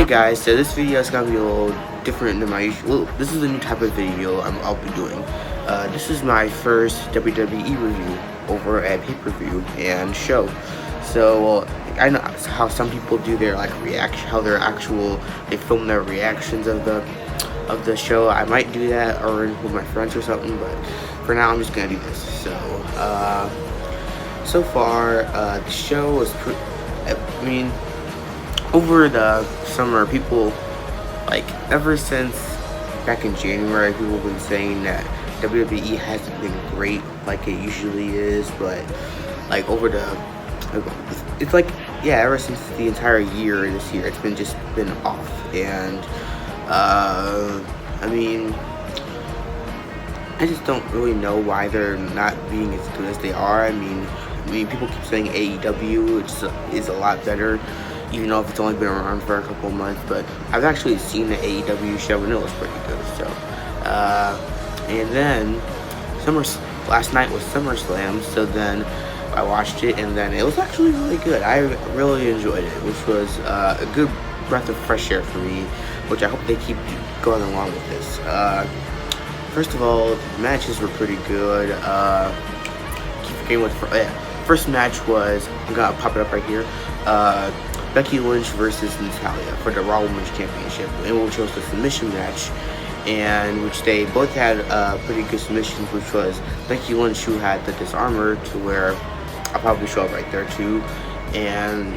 Hey guys, so this video is gonna be a little different than my usual. This is a new type of video I'll be doing. This is my first WWE review over at pay-per-view and show. So I know how some people do their reaction, they film their reactions of the show. I might do that or with my friends or something, but for now I'm just gonna do this. So far the show was over the summer, people, ever since back in January, people have been saying that WWE hasn't been great like it usually is, but ever since the entire year this year, it's been off. And I just don't really know why they're not being as good as they are. I mean, people keep saying AEW is a lot better, even though it's only been around for a couple months. But I've actually seen the AEW show and it was pretty good. So, and then last night was Summer Slam. So then I watched it, and then it was actually really good. I really enjoyed it, which was a good breath of fresh air for me, which I hope they keep going along with this. First of all, the matches were pretty good. Keep forgetting what first match was. I'm gonna pop it up right here. Becky Lynch versus Natalya for the Raw Women's Championship, in which was the submission match, and which they both had pretty good submissions, which was Becky Lynch, who had the disarmor, to where I'll probably show up right there too, and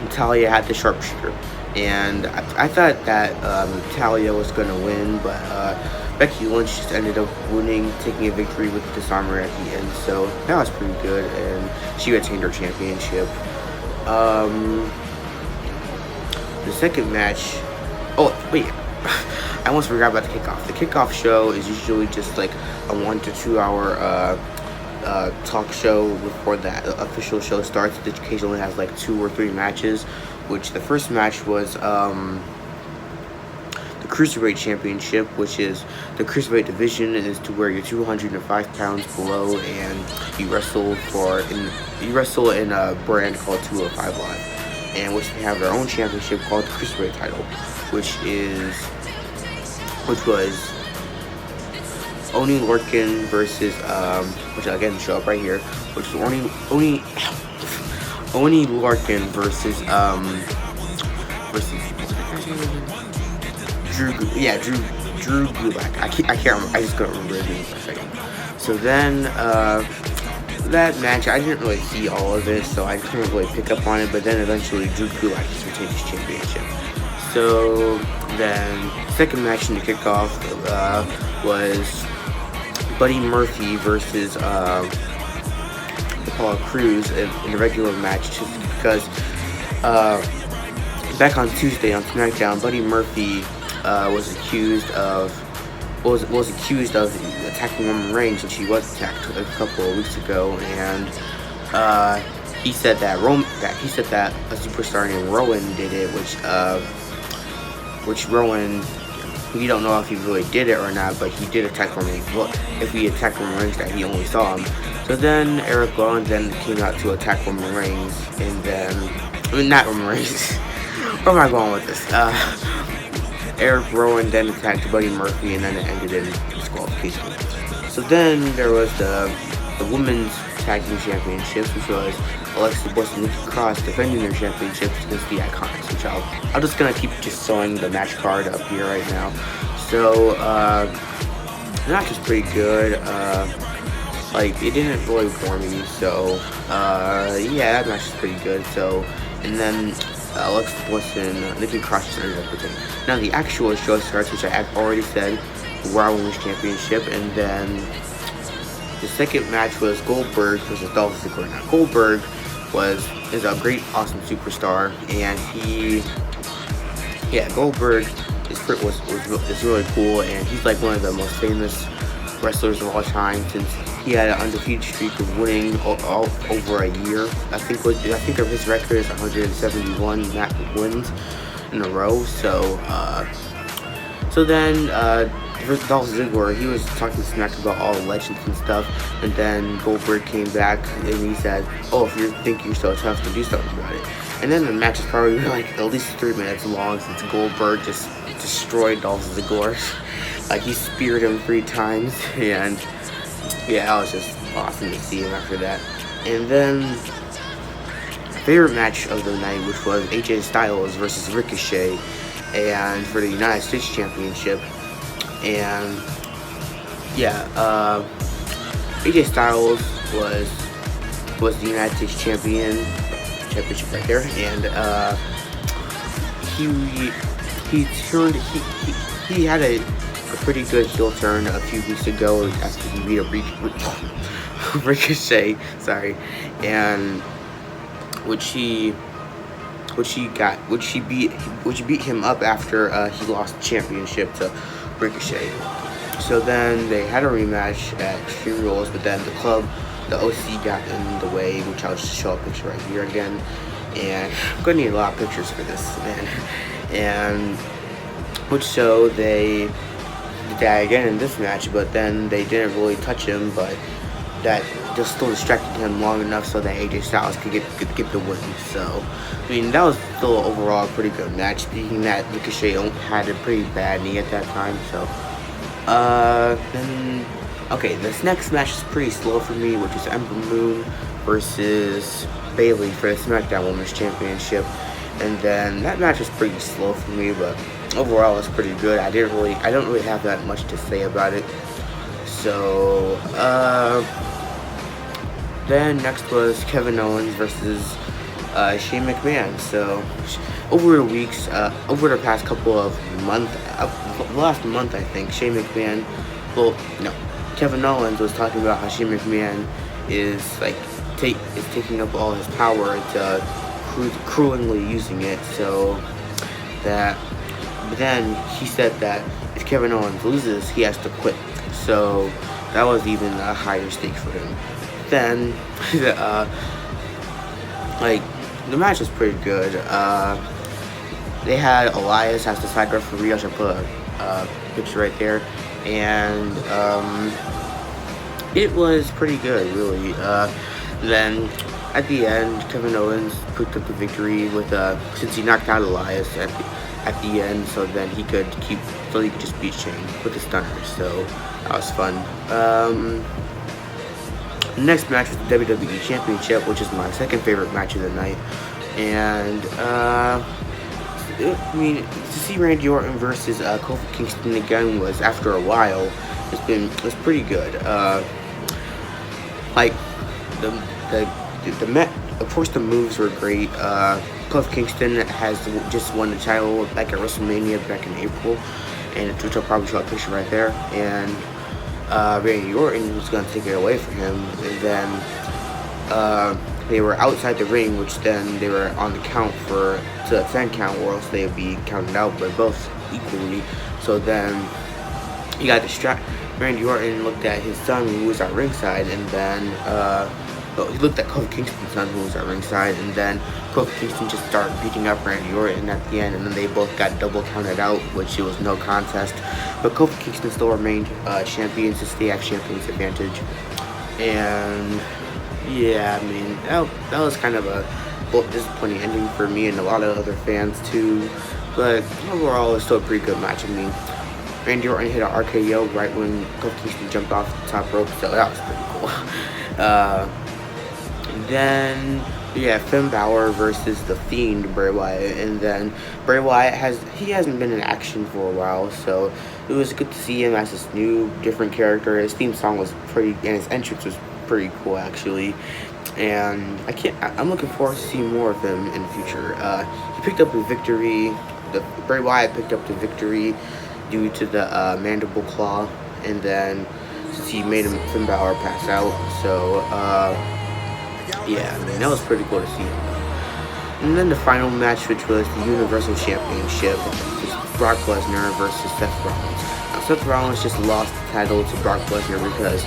Natalya had the sharpshooter. And I thought that Natalya was going to win, but Becky Lynch just ended up winning, taking a victory with the disarmor at the end, so that was pretty good, and she retained her championship. The second match, I almost forgot about the kickoff. The kickoff show is usually just like a 1 to 2 hour talk show before the official show starts. It occasionally has 2 or 3 matches, which the first match was the Cruiserweight Championship, which is the Cruiserweight division, and is to where you're 205 pounds below, and you wrestle in a brand called 205 Live, and which they have their own championship called the Cruiserweight title, which was Oni Lorcan versus which again show up right here, which is Oni Lorcan versus Drew Gulak. I can't remember. I just couldn't remember his name for a second. So then that match, I didn't really see all of it, so I couldn't really pick up on it. But then eventually Drew Gulak just retained his championship. So then second match in the kickoff was Buddy Murphy versus Apollo Crews in the regular match, just because back on Tuesday on SmackDown, Buddy Murphy was accused of attacking Roman Reigns, and she was attacked a couple of weeks ago, and he said that a superstar named Rowan did it, which Rowan, we don't know if he really did it or not, but he did attack Roman Reigns. Well, if he attacked Roman Reigns, that he only saw him. So then Eric Rowan then came out to attack Roman Reigns, and then not Roman Reigns. Where am I going with this? Eric Rowan then attacked Buddy Murphy, and then it ended in disqualification. So then there was the Women's Tag Team Championships, which was Alexa Bliss and Nikki Cross defending their championships against the Iconics, which I'm just gonna keep just showing the match card up here right now. So the match was pretty good. It didn't really bore me. So yeah, that match was pretty good. So, and then Alexa Bliss and Nikki Cross just ended up winning. Now the actual show starts, which I have already said, Raw Women's Championship, and then the second match was Goldberg versus Dolph Ziggler. Now Goldberg is a great, awesome superstar, and Goldberg is really cool, and he's one of the most famous wrestlers of all time, since he had an undefeated streak of winning all over a year. I think his record is 171 wins in a row. So then versus Dolph Ziggler, he was talking smack about all legends and stuff, and then Goldberg came back and he said, "Oh, if you think you're so tough, to do something about it." And then the match is probably like at least 3 minutes long since Goldberg just destroyed Dolph Ziggler. Like he speared him 3 times, and yeah, that was just awesome to see him after that. And then favorite match of the night, which was AJ Styles versus Ricochet, and for the United States Championship. And yeah, AJ Styles was the United States championship right there, and he had a pretty good heel turn a few weeks ago after he beat Ricochet, sorry, and which he beat him up after he lost the championship to Ricochet. So then they had a rematch at Extreme Rules, but then the OC got in the way, which I'll just show a picture right here again. And I'm gonna need a lot of pictures for this, man. And which so they did that again in this match, but then they didn't really touch him, but that just still distracted him long enough so that AJ Styles could get the win. So, I mean, that was still overall a pretty good match. Speaking that, Ricochet had a pretty bad knee at that time. So, then okay, this next match is pretty slow for me, which is Ember Moon versus Bayley for the SmackDown Women's Championship. And then that match was pretty slow for me, but overall it's pretty good. I don't really have that much to say about it. So, then next was Kevin Owens versus Shane McMahon. So, over the past couple of months, last month I think, Kevin Owens was talking about how Shane McMahon is taking up all his power to cruelly using it. So but then he said that if Kevin Owens loses, he has to quit. So that was even a higher stake for him. Then the match was pretty good. They had Elias as the side referee. I should put a picture right there, and it was pretty good, really. Then at the end, Kevin Owens picked up the victory with since he knocked out Elias at the end, so then he could just beat Shane with the stunner. So that was fun. The next match was the WWE Championship, which is my second favorite match of the night. And to see Randy Orton versus Kofi Kingston again was, after a while, it's pretty good. Of course the moves were great. Kofi Kingston has just won the title back at WrestleMania back in April, and which I'll probably show a picture right there. And Randy Orton was going to take it away from him, and then they were outside the ring, which then they were on the count to a 10 count, or else they would be counted out by both equally. So then he got distracted. Randy Orton looked at his son, who was at ringside, and then he looked at Kofi Kingston's son, who was at ringside, and then Kofi Kingston just started beating up Randy Orton at the end, and then they both got double counted out, which it was no contest. But Kofi Kingston still remained champion, since they have champion's advantage. And yeah, I mean, that was kind of a disappointing ending for me and a lot of other fans too. But overall, it's still a pretty good match. I mean, Randy Orton hit an RKO right when Kofi Kingston jumped off the top rope, so that was pretty cool. Then Finn Balor versus The Fiend, Bray Wyatt, and then Bray Wyatt hasn't been in action for a while, so it was good to see him as this new, different character. His theme song was pretty, and his entrance was pretty cool actually, and I'm looking forward to seeing more of him in the future. He picked up a victory. Bray Wyatt picked up the victory due to the mandible claw, and then since he made Finn Balor pass out, so yeah, I mean, that was pretty cool to see him. And then the final match, which was the Universal Championship, was Brock Lesnar versus Seth Rollins. Now, Seth Rollins just lost the title to Brock Lesnar because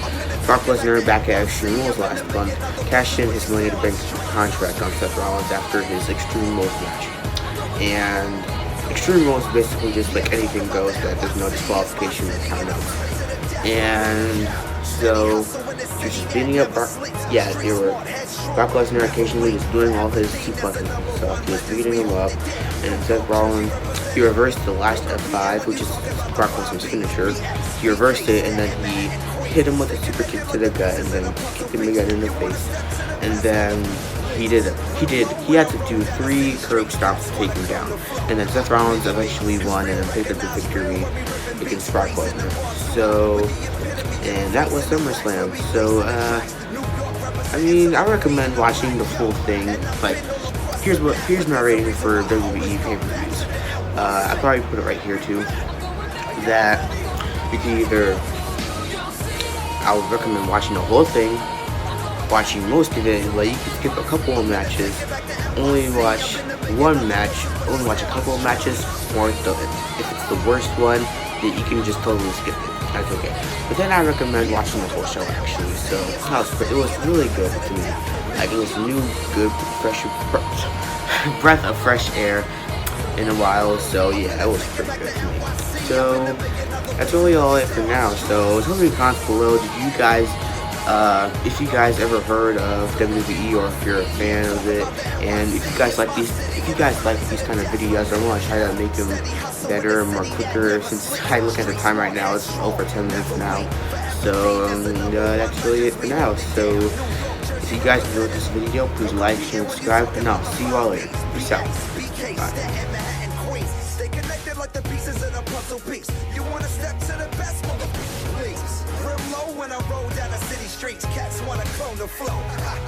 Brock Lesnar, back at Extreme Rules last month, cashed in his Money in the Bank contract on Seth Rollins after his Extreme Rules match. And Extreme Rules is basically just like anything goes, that there's no disqualification or count-out. And so, he was just beating up Brock. Yeah, they were Brock Lesnar occasionally was doing all his suplexes and stuff. He was beating him up, and Seth Rollins, he reversed the last F5, which is Brock Lesnar's finisher. He reversed it, and then he hit him with a super kick to the gut, and then kicked him again in the face. And then he had to do 3 curb stops to take him down. And then Seth Rollins eventually won and then picked up the victory against Brock Lesnar. So, and that was SummerSlam. So, I mean, I recommend watching the full thing. Like, here's my rating for WWE pay-per-views. I probably put it right here too. That you can either, I would recommend watching the whole thing, watching most of it, like you can skip a couple of matches, only watch one match, only watch a couple of matches, or if it's the worst one, then you can just totally skip it. That's okay. But then I recommend watching the whole show actually. So it was really good to me. Like it was new, good, fresh breath of fresh air in a while. So yeah, it was pretty good to me. So that's really all it for now. So tell me in the comments below, did you guys, if you guys ever heard of WWE or if you're a fan of it, and if you guys like these kind of videos, I want to try to make them better and more quicker. Since I look at the time right now, it's over 10 minutes now. So that's really it for now. So if you guys enjoyed this video, please like, share, and subscribe, and I'll see you all later. Peace out. Bye. Like the pieces in a puzzle piece. You wanna step to the best, motherfucker, please. Real low when I roll down the city streets. Cats wanna clone the flow.